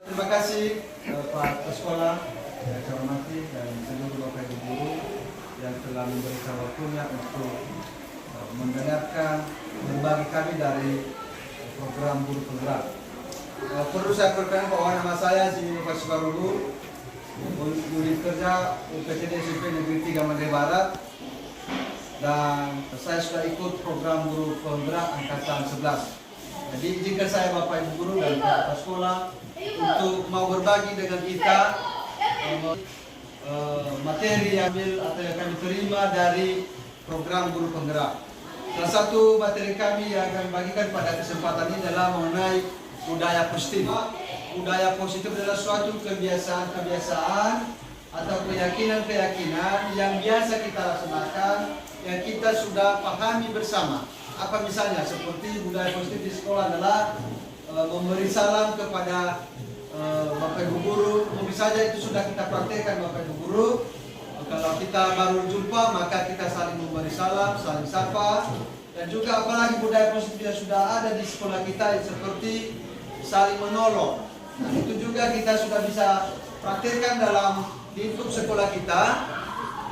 Terima kasih Pak Sekolah yang saya hormati dan seluruh Bapak Ibu guru yang telah memberikan waktunya untuk mendengarkan berbagi kami dari program guru penggerak. Perlu saya perkenalkan bahwa nama saya Zimi Pak Sukarubu, unit kerja UPTD SMP Negeri 3 Mandai Barat, dan saya sudah ikut program guru penggerak angkatan 11. Jadi izinkan saya Bapak Ibu guru dan Pak Sekolah untuk mau berbagi dengan kita materi yang atau yang kami terima dari program guru penggerak. Salah satu materi kami yang kami bagikan pada kesempatan ini adalah mengenai budaya positif. Budaya positif adalah suatu kebiasaan-kebiasaan atau keyakinan-keyakinan yang biasa kita laksanakan, yang kita sudah pahami bersama. Apa misalnya seperti budaya positif di sekolah adalah memberi salam kepada Bapak Ibu guru. Mungkin saja itu sudah kita praktekkan Bapak Ibu guru. Kalau kita baru jumpa maka kita saling memberi salam, saling sapa. Dan juga apalagi budaya positif yang sudah ada di sekolah kita seperti saling menolong. Nah, itu juga kita sudah bisa praktekkan dalam lingkup sekolah kita.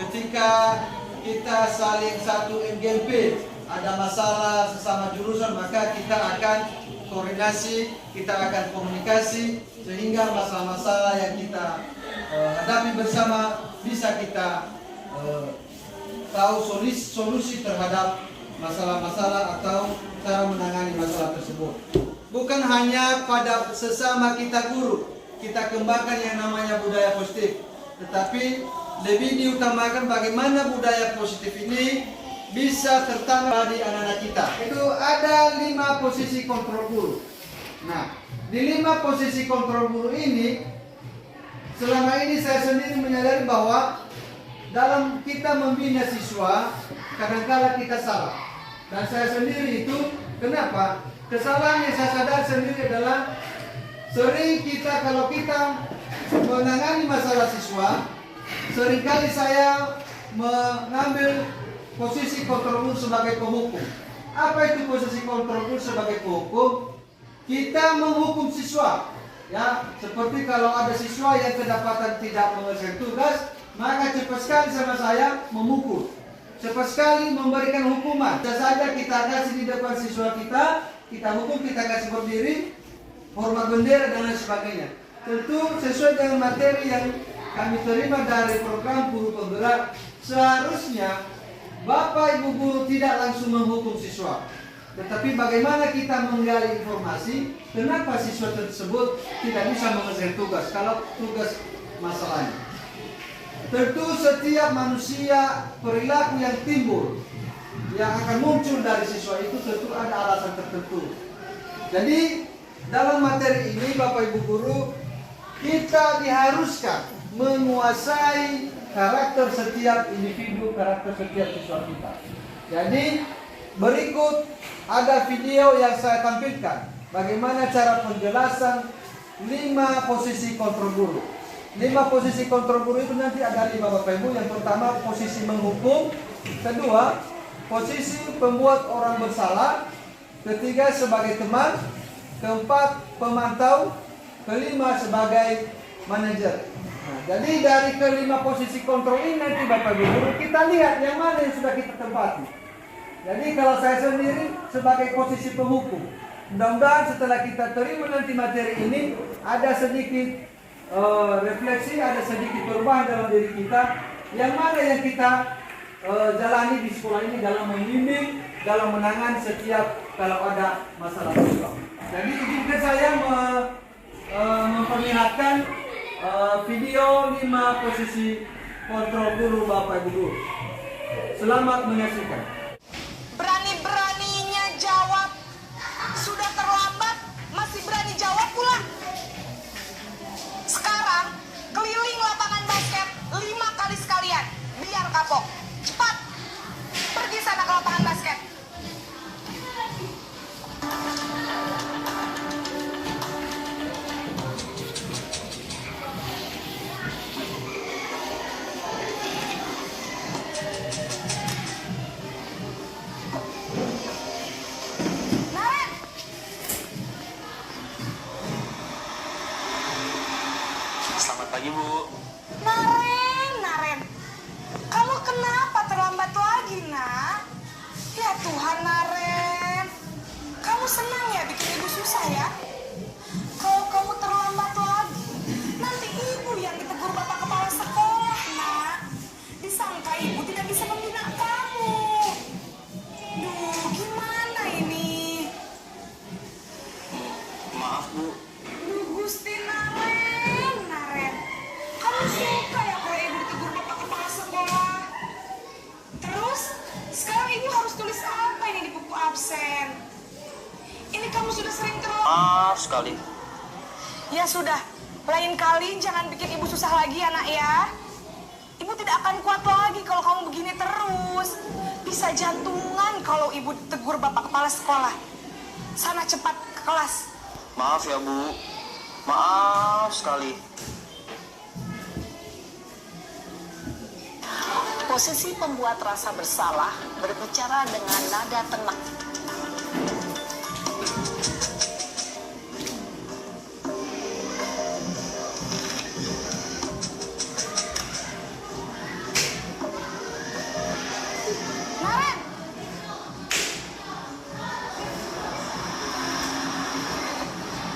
Ketika kita saling satu NGLP, ada masalah sesama jurusan, maka kita akan koordinasi, kita akan komunikasi sehingga masalah-masalah yang kita hadapi bersama bisa kita tahu solusi terhadap masalah-masalah atau cara menangani masalah tersebut. Bukan hanya pada sesama kita guru, kita kembangkan yang namanya budaya positif, tetapi lebih diutamakan bagaimana budaya positif ini bisa tertanam di anak-anak kita. Itu ada 5 posisi kontrol guru. Nah, di 5 posisi kontrol guru ini, selama ini saya sendiri menyadari bahwa dalam kita membina siswa, kadang-kala kita salah. Dan saya sendiri itu, kenapa? Kesalahan yang saya sadar sendiri adalah sering kita, kalau kita menangani masalah siswa, seringkali saya mengambil posisi kontrol guru sebagai penghukum. Apa itu posisi kontrol guru sebagai penghukum? Kita menghukum siswa. Ya, seperti kalau ada siswa yang kedapatan tidak mengerjakan tugas, maka cepat sekali sama saya memukul. Cepat sekali memberikan hukuman. Bisa saja kita kasih di depan siswa kita hukum, kita kasih berdiri, hormat bendera dan lain sebagainya. Tentu sesuai dengan materi yang kami terima dari program guru penggerak, seharusnya Bapak Ibu guru tidak langsung menghukum siswa, tetapi bagaimana kita menggali informasi kenapa siswa tersebut tidak bisa mengerjakan tugas kalau tugas masalahnya. Tentu setiap manusia perilaku yang timbul yang akan muncul dari siswa itu tentu ada alasan tertentu. Jadi dalam materi ini Bapak Ibu guru, kita diharuskan menguasai karakter setiap individu, karakter setiap siswa kita. Jadi berikut ada video yang saya tampilkan bagaimana cara penjelasan 5 posisi kontrol guru. 5 posisi kontrol guru itu nanti ada 5 Bapak Ibu. Yang pertama posisi menghukum, kedua posisi pembuat orang bersalah, ketiga sebagai teman, keempat pemantau, kelima sebagai manajer. Nah, jadi dari kelima posisi kontrol ini nanti Bapak Ibu guru kita lihat yang mana yang sudah kita tempati. Jadi kalau saya sendiri sebagai posisi penghukum, mudah-mudahan setelah kita terima nanti materi ini ada sedikit refleksi, ada sedikit perubahan dalam diri kita, yang mana yang kita jalani di sekolah ini dalam membimbing, dalam menangani setiap kalau ada masalah siswa. Jadi izinkan saya memperlihatkan video 5 posisi kontrol guru Bapak Ibu guru. Selamat menyaksikan. Berani-beraninya jawab, sudah terlambat masih berani jawab pula. Sekarang keliling lapangan basket 5 kali sekalian, biar kapok. Cepat, pergi sana ke lapangan basket. Tuhan, Naren. Kamu senang ya bikin ibu susah ya? Kalau kamu terlambat lagi, nanti ibu yang ditegur bapak kepala sekolah, nak. Disangka ibu tidak bisa membina kamu. Duh, gimana ini? Maaf, Bu. Duh, Gusti Naren. Kamu suka ya kalau ibu ditegur bapak kepala sekolah? Terus, sekarang ibu harus tulis apa ini di buku absen? Ini kamu sudah sering terlambat. Maaf sekali. Ya sudah, lain kali jangan bikin ibu susah lagi ya, nak ya. Ibu tidak akan kuat lagi kalau kamu begini terus. Bisa jantungan kalau ibu ditegur bapak kepala sekolah. Sana cepat ke kelas. Maaf ya, Bu. Maaf sekali. Posisi pembuat rasa bersalah berbicara dengan nada tenang. Naren,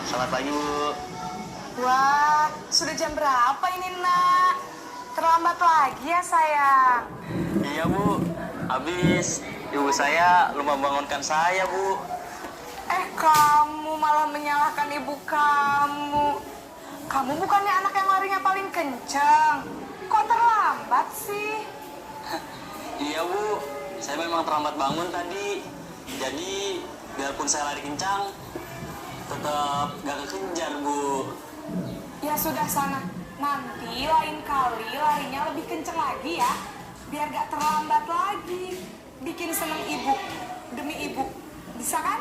Selamat pagi, Bu. wah, sudah jam berapa ini, nak? Terlambat lagi ya, sayang. Iya, Bu. Habis ibu saya lupa bangunkan saya, Bu. Kamu malah menyalahkan ibu kamu. Kamu bukannya anak yang larinya paling kencang. Kok terlambat sih? Iya, Bu. Saya memang terlambat bangun tadi. Jadi, biarpun saya lari kencang, tetap gak kekejar, Bu. Ya sudah sana. Nanti lain kali larinya lebih kenceng lagi ya. Biar gak terlambat lagi. Bikin seneng ibu. Demi ibu. Bisa kan?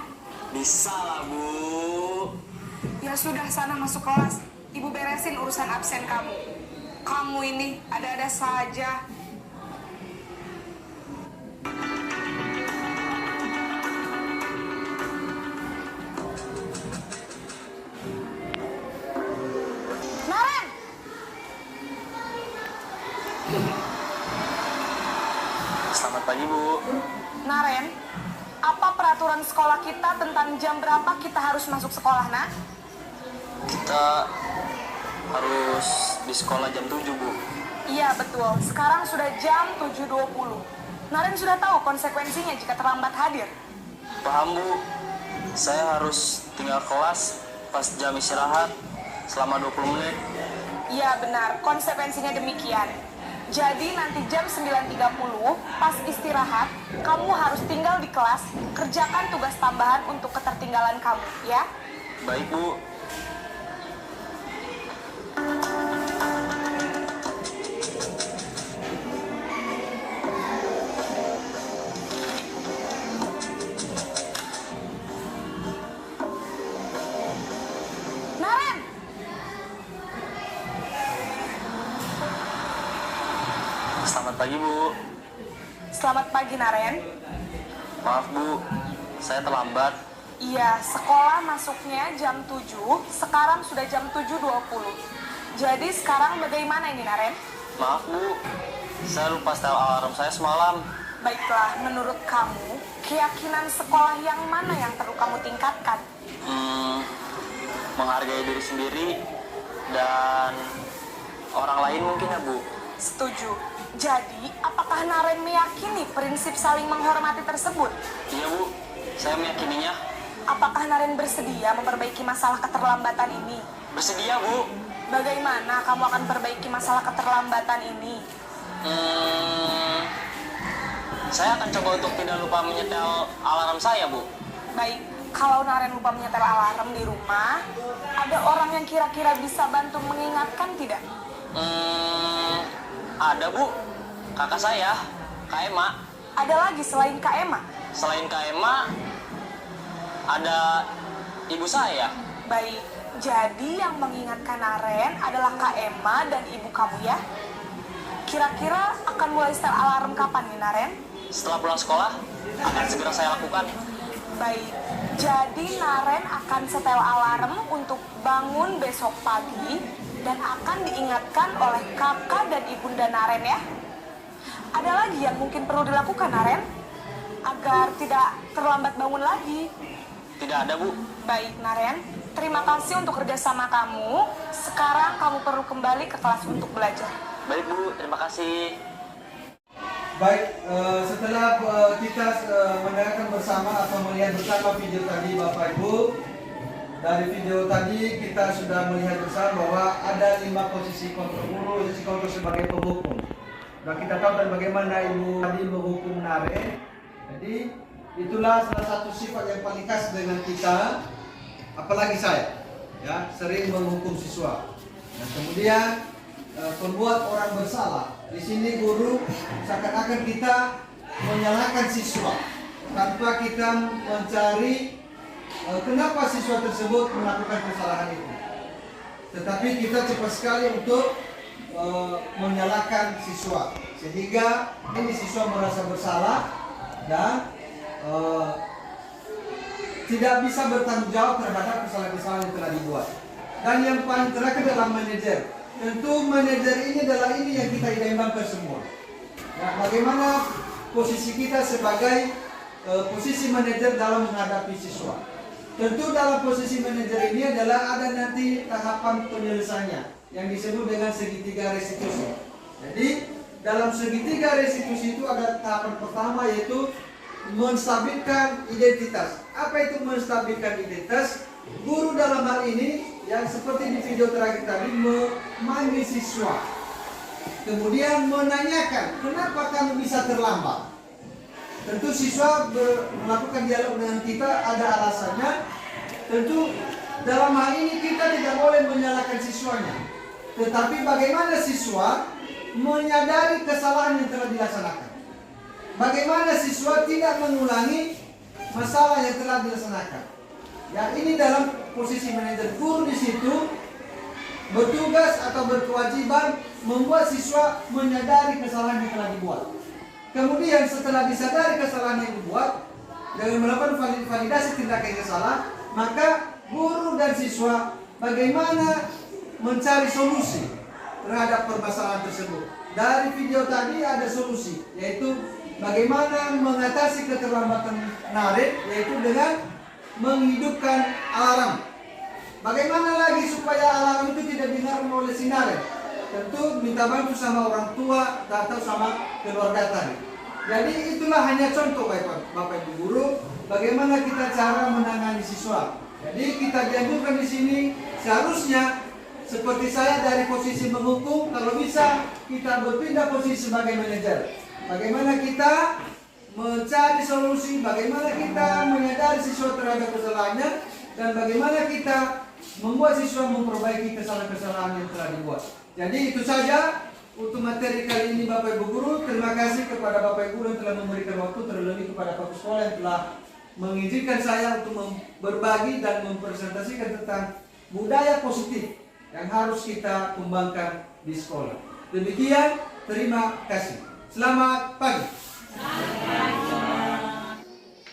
Bisa lah, Bu. Ya sudah sana masuk kelas. Ibu beresin urusan absen kamu. Kamu ini ada-ada saja. Naren! Selamat pagi, Bu. Naren, apa peraturan sekolah kita tentang jam berapa kita harus masuk sekolah, nak? Kita harus di sekolah jam 7, Bu. Iya, betul. Sekarang sudah jam 7.20. Naren sudah tahu konsekuensinya jika terlambat hadir. Paham, Bu. Saya harus tinggal kelas pas jam istirahat selama 20 menit. Iya, benar. Konsekuensinya demikian. Jadi nanti jam 9.30 pas istirahat, kamu harus tinggal di kelas, kerjakan tugas tambahan untuk ketertinggalan kamu, ya? Baik, Bu. Naren! Selamat pagi, Bu. Selamat pagi, Naren. Maaf, Bu. Saya terlambat. Iya, sekolah masuknya jam 7, sekarang sudah jam 7.20. Jadi sekarang bagaimana ini, Naren? Maaf, Bu. Saya lupa setel alarm saya semalam. Baiklah, menurut kamu, keyakinan sekolah yang mana yang perlu kamu tingkatkan? Menghargai diri sendiri dan orang lain mungkin ya, Bu. Setuju. Jadi, apakah Naren meyakini prinsip saling menghormati tersebut? Iya, Bu. Saya meyakininya. Apakah Naren bersedia memperbaiki masalah keterlambatan ini? Bersedia, Bu. Bagaimana kamu akan perbaiki masalah keterlambatan ini? Saya akan coba untuk tidak lupa menyetel alarm saya, Bu. Baik, kalau Naren lupa menyetel alarm di rumah, ada orang yang kira-kira bisa bantu mengingatkan tidak? Ada, Bu. Kakak saya, Kak Ema. Ada lagi selain Kak Emma? Selain Kak Ema, ada ibu saya. Baik, jadi yang mengingatkan Naren adalah Kak Emma dan ibu kamu ya? Kira-kira akan mulai setel alarm kapan nih, Naren? Setelah pulang sekolah, akan segera saya lakukan. Baik, jadi Naren akan setel alarm untuk bangun besok pagi dan akan diingatkan oleh kakak dan ibunda Naren ya. Ada lagi yang mungkin perlu dilakukan, Naren? agar tidak terlambat bangun lagi. Tidak ada, Bu. Baik, Naren. Terima kasih untuk kerjasama kamu. Sekarang kamu perlu kembali ke kelas untuk belajar. Baik, Bu. Terima kasih. Baik, setelah kita mendengarkan bersama atau melihat bersama video tadi Bapak Ibu, dari video tadi kita sudah melihat bersama bahwa ada 5 posisi kontrol guru, posisi kontrol sebagai penghukum. Nah, kita tahu dan bagaimana Ibu tadi menghukum Nare. Jadi itulah salah satu sifat yang paling khas dengan kita, apalagi saya, ya, sering menghukum siswa. Dan kemudian pembuat orang bersalah. Di sini guru seakan-akan kita menyalahkan siswa tanpa kita mencari kenapa siswa tersebut melakukan kesalahan itu. Tetapi kita cepat sekali untuk menyalahkan siswa, sehingga ini siswa merasa bersalah dan tidak bisa bertanggung jawab terhadap kesalahan-kesalahan yang telah dibuat. Dan yang paling terakhir adalah manajer. Tentu manajer ini adalah ini yang kita idam-idamkan semua. Nah, bagaimana posisi kita sebagai posisi manajer dalam menghadapi siswa? Tentu dalam posisi manajer ini adalah ada nanti tahapan penyelesaiannya yang disebut dengan segitiga restitusi. Jadi dalam segitiga restitusi itu ada tahapan pertama, yaitu menstabilkan identitas. Apa itu menstabilkan identitas? Guru dalam hal ini yang seperti di video terakhir tadi memanggil siswa, kemudian menanyakan kenapa kamu bisa terlambat. Tentu siswa melakukan dialog dengan kita ada alasannya. Tentu dalam hal ini kita tidak boleh menyalahkan siswanya, tetapi bagaimana siswa menyadari kesalahan yang telah dilaksanakan. Bagaimana siswa tidak mengulangi masalah yang telah dilaksanakan. Ya, ini dalam posisi manajer. Guru di situ bertugas atau berkewajiban membuat siswa menyadari kesalahan yang telah dibuat. Kemudian setelah disadari kesalahan yang dibuat, dengan melakukan validasi tindakan yang salah, maka guru dan siswa bagaimana mencari solusi terhadap permasalahan tersebut. Dari video tadi ada solusi, yaitu bagaimana mengatasi keterlambatan Nare, yaitu dengan menghidupkan alarm. Bagaimana lagi supaya alarm itu tidak didengar oleh si Nare? Tentu minta bantu sama orang tua atau sama keluarga tadi. Jadi itulah hanya contoh Bapak Ibu guru bagaimana kita cara menangani siswa. Jadi kita dianjurkan di sini seharusnya seperti saya dari posisi menghukum, kalau bisa kita berpindah posisi sebagai manajer. Bagaimana kita mencari solusi, bagaimana kita menyadari siswa terhadap kesalahannya, dan bagaimana kita membuat siswa memperbaiki kesalahan-kesalahan yang telah dibuat. Jadi itu saja untuk materi kali ini Bapak Ibu guru. Terima kasih kepada Bapak Ibu yang telah memberikan waktu, terlebih kepada Pak Sekolah yang telah mengizinkan saya untuk berbagi dan mempresentasikan tentang budaya positif yang harus kita kembangkan di sekolah. Demikian, terima kasih. Selamat pagi.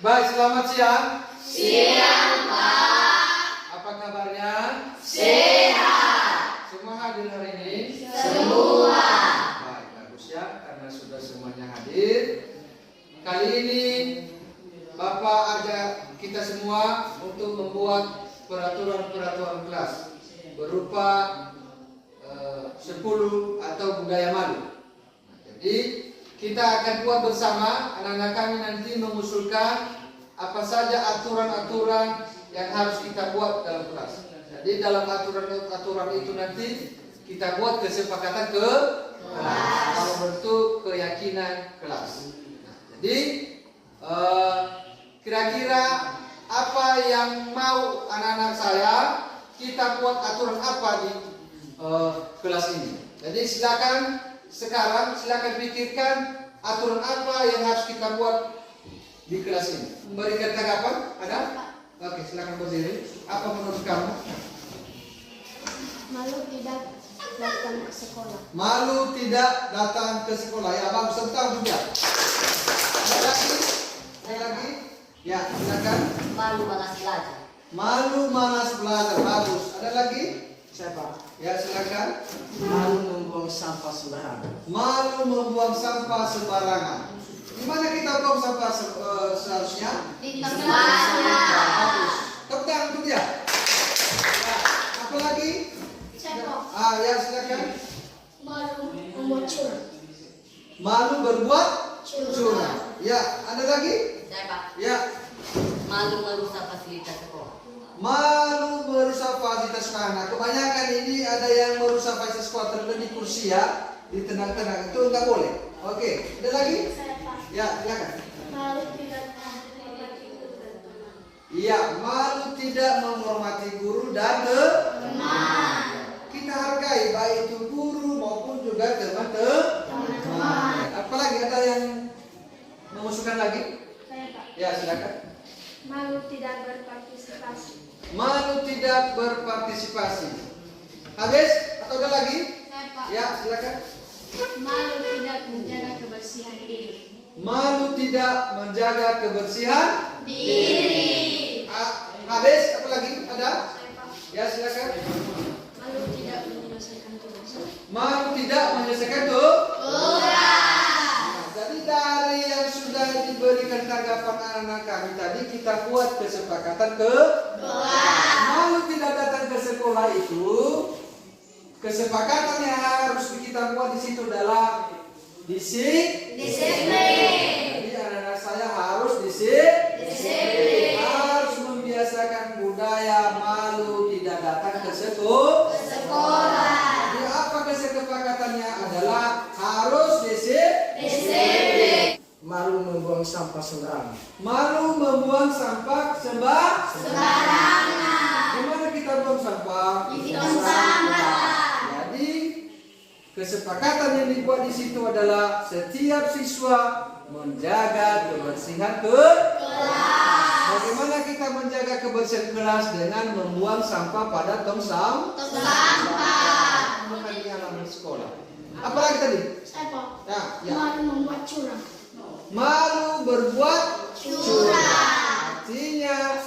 Baik, selamat siang. Siang, Pak. Apa kabarnya? Sehat. Semua hadir hari ini? Semua. Baik, bagus ya, karena sudah semuanya hadir. Kali ini Bapak ajak kita semua untuk membuat peraturan-peraturan kelas berupa 10 atau budaya malu. Nah, jadi kita akan buat bersama, anak-anak kami nanti mengusulkan apa saja aturan-aturan yang harus kita buat dalam kelas. Jadi dalam aturan-aturan itu nanti kita buat kesepakatan ke kelas, dalam bentuk keyakinan kelas. Nah, jadi kira-kira apa yang mau anak-anak saya, kita buat aturan apa di kelas ini. Jadi sekarang silakan pikirkan aturan apa yang harus kita buat di kelas ini. Memberikan tanggapan? Ada? Oke, silakan berdiri. Apa menurut kamu? Malu tidak datang ke sekolah. Malu tidak datang ke sekolah. Ya, Bang, serta juga. Ada lagi? Ada lagi? Ya, silakan. Malu malas belajar. Malu malas belajar. Bagus. Ada lagi? Siapa? Ya, silakan. Malu membuang sampah sembarangan. Malu membuang sampah sembarangan. Di mana kita buang sampah seharusnya? Di tempatnya. Bagus. Tepuk tangan untuk dia. Ya, apa lagi? Ya silakan. Malu membuat curang. Malu berbuat curang. Ya, ada lagi? Saya Pak, Ya. malu merusak fasilitas sekolah. Malu merusak fasilitas sekolah. Nah, kebanyakan ini ada yang merusak fasilitas sekolah, terlebih kursi ya, di tenang-tenang itu nggak boleh. Oke, ada lagi? Ya, silakan. Malu tidak menghormati guru dan teman. Iya, malu tidak menghormati guru dan teman. Kita hargai baik itu guru maupun juga teman-teman. Apalagi ada yang mengusulkan lagi? Saya Pak. Ya, silakan. Malu tidak berpartisipasi. Malu tidak berpartisipasi. Habis atau ada lagi? Saya Pak. Ya, silakan. Malu tidak menjaga kebersihan diri. Malu tidak menjaga kebersihan diri. Habis apa lagi? Ada? Saya Pak. Ya, silakan. Malu tidak menyelesaikan tugas. Malu tidak menyelesaikan tugas. Jadi dari yang sudah diberikan tanggapan anak-anak kami tadi, kita buat kesepakatan malu tidak datang ke sekolah itu. Kesepakatan yang harus kita buat di situ adalah disiplin. Jadi anak-anak saya harus disiplin. Harus membiasakan budaya malu tidak datang ke sekolah. Jadi apa kesepakatannya adalah harus disiplin. Malu membuang sampah sembarangan. Malu membuang sampah sembarangan. Di mana kita buang sampah? Di tong sampah. Jadi kesepakatan yang dibuat di situ adalah setiap siswa menjaga kebersihan kelas. Bagaimana kita menjaga kebersihan kelas dengan membuang sampah pada tong sampah. Bukan di halaman sekolah. Apalagi tadi? Saya Pak. Ya. Malu membuat curang. Malu berbuat curang. Artinya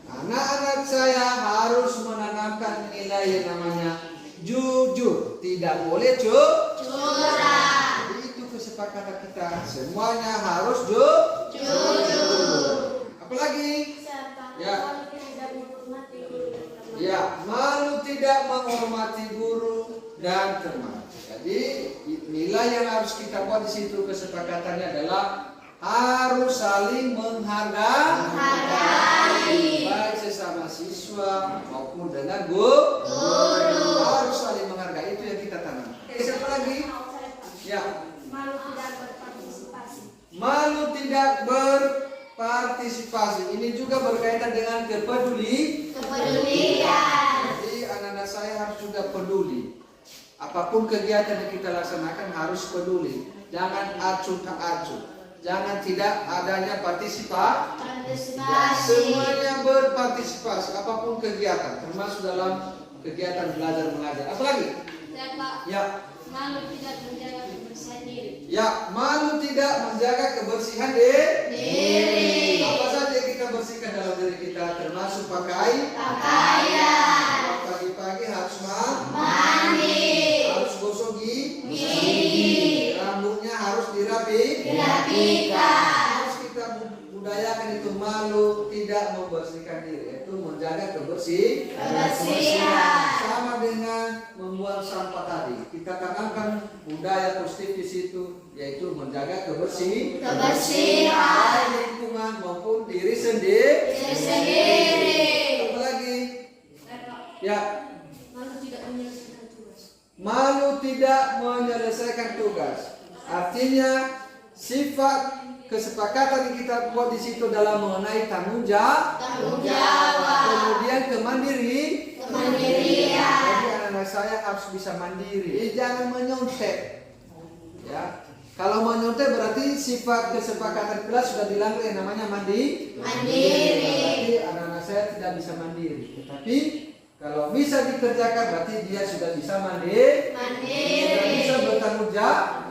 anak-anak saya harus menanamkan nilai yang namanya jujur. Tidak boleh curang. Jadi itu kesepakatan kita. Semuanya harus jujur. Apalagi? Saya Pak. Ya. Malu tidak menghormati guru dan teman. Ya, malu tidak menghormati guru dan teman. Jadi nilai yang harus kita buat di situ kesepakatannya adalah harus saling menghargai baik sesama siswa maupun dengan guru. Harus saling menghargai, itu yang kita tanam. Oke, siapa lagi? Ya. Malu tidak berpartisipasi. Malu tidak berpartisipasi. Ini juga berkaitan dengan kepedulian. Jadi anak-anak saya harus juga peduli. Apapun kegiatan yang kita laksanakan harus peduli. Jangan acuh tak acuh. Jangan tidak adanya partisipasi. Semuanya berpartisipasi. Apapun kegiatan, termasuk dalam kegiatan belajar mengajar. Apalagi? Saya Pak. Ya. Malu tidak menjaga kebersihan diri. Ya, malu tidak menjaga kebersihan diri. Apa saja yang kita bersihkan dalam diri kita, termasuk pakaian. Pagi-pagi harus mandi. Harus gosok gigi. Rambutnya harus dirapikan. Harus kita budayakan itu malu tidak membersihkan diri, itu menjaga kebersihan. Sama dengan membuang sampah tadi, kita tanamkan budaya positif di situ, yaitu menjaga kebersihan. Baik lingkungan maupun diri sendiri. Apalagi? Ya. Malu tidak menyelesaikan tugas. Malu tidak menyelesaikan tugas. Artinya sifat kesepakatan yang kita buat di situ dalam mengenai tanggung jawab. Kemudian kemandirian. Jadi anak-anak saya harus bisa mandiri. Jangan menyontek. Ya. Kalau menyontek berarti sifat kesepakatan kelas sudah dilanggar yang namanya mandiri. Berarti anak-anak saya tidak bisa mandiri. Tetapi kalau bisa dikerjakan berarti dia sudah bisa mandiri. Sudah bisa bertanggung jawab.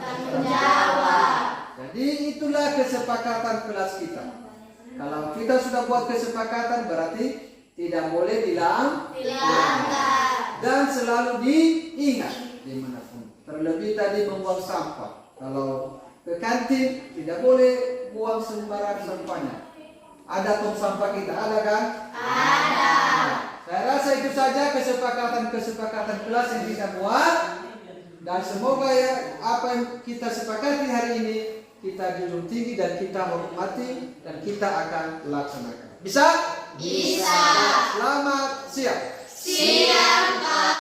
Jadi itulah kesepakatan kelas kita. Kalau kita sudah buat kesepakatan berarti tidak boleh dilanggar. Dan selalu diingat dimanapun. Terlebih tadi membuang sampah. Kalau ke kantin, tidak boleh buang sembarang sampahnya. Ada tong sampah kita, ada kan? Ada. Saya rasa itu saja kesepakatan kelas yang kita buat. Dan semoga ya apa yang kita sepakati hari ini kita junjung tinggi dan kita hormati dan kita akan laksanakan. Bisa? Bisa. Selamat siang. Siang, Pak.